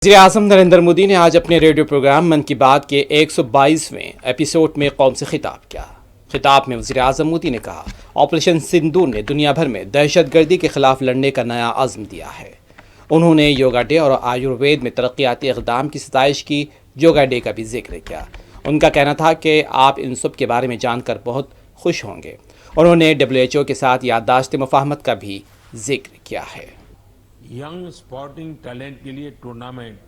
वज़ीर-ए-आज़म नरेंद्र मोदी ने आज अपने रेडियो प्रोग्राम मन की बात के 122वें एपिसोड में कौम से खिताब किया। खिताब में वज़ीर-ए-आज़म मोदी ने कहा, ऑपरेशन सिंदूर ने दुनिया भर में दहशतगर्दी के खिलाफ लड़ने का नया अज़्म दिया है। उन्होंने योगा डे और आयुर्वेद में तरक्याती इक़दाम की सताइश की। योगा डे का भी जिक्र किया। उनका कहना था कि आप इन सब के बारे में जानकर बहुत खुश होंगे। उन्होंने WHO के साथ याददाश्त मुफाहमत का भी जिक्र किया है। यंग स्पोर्टिंग टैलेंट के लिए टूर्नामेंट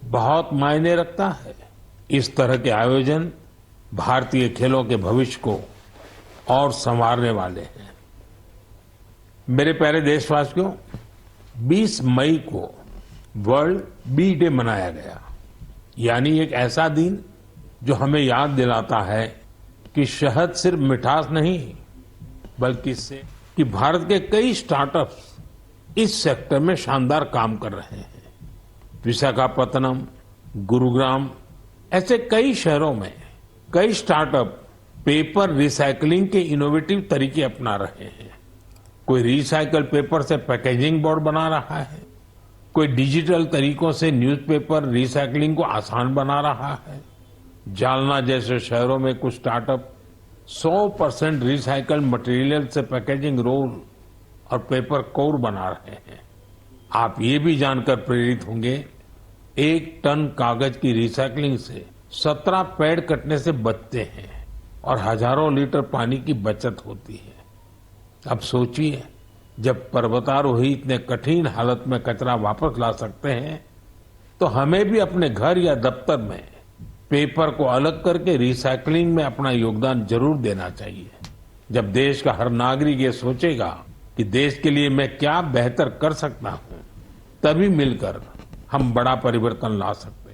बहुत मायने रखता है। इस तरह के आयोजन भारतीय खेलों के भविष्य को और संवारने वाले हैं। मेरे प्यारे देशवासियों, 20 मई को वर्ल्ड बी डे मनाया गया, यानी एक ऐसा दिन जो हमें याद दिलाता है कि शहद सिर्फ मिठास नहीं, बल्कि इससे कि भारत के कई स्टार्टअप्स इस सेक्टर में शानदार काम कर रहे हैं। विशाखापत्तनम, गुरुग्राम ऐसे कई शहरों में कई स्टार्टअप पेपर रिसाइकलिंग के इनोवेटिव तरीके अपना रहे हैं। कोई रिसाइकल पेपर से पैकेजिंग बोर्ड बना रहा है, कोई डिजिटल तरीकों से न्यूज़पेपर रिसाइकलिंग को आसान बना रहा है। जालना जैसे शहरों में कुछ स्टार्टअप 100% रिसाइकल मटेरियल से पैकेजिंग रोल और पेपर कोर बना रहे हैं। आप ये भी जानकर प्रेरित होंगे, 1 टन कागज की रिसाइकलिंग से 17 पेड़ कटने से बचते हैं और हजारों लीटर पानी की बचत होती है। अब सोचिए, जब पर्वतारोही इतने कठिन हालत में कचरा वापस ला सकते हैं, तो हमें भी अपने घर या दफ्तर में पेपर को अलग करके रिसाइकलिंग में अपना योगदान जरूर देना चाहिए। जब देश का हर नागरिक ये सोचेगा कि देश के लिए मैं क्या बेहतर कर सकता हूं, तभी मिलकर हम बड़ा परिवर्तन ला सकते हैं।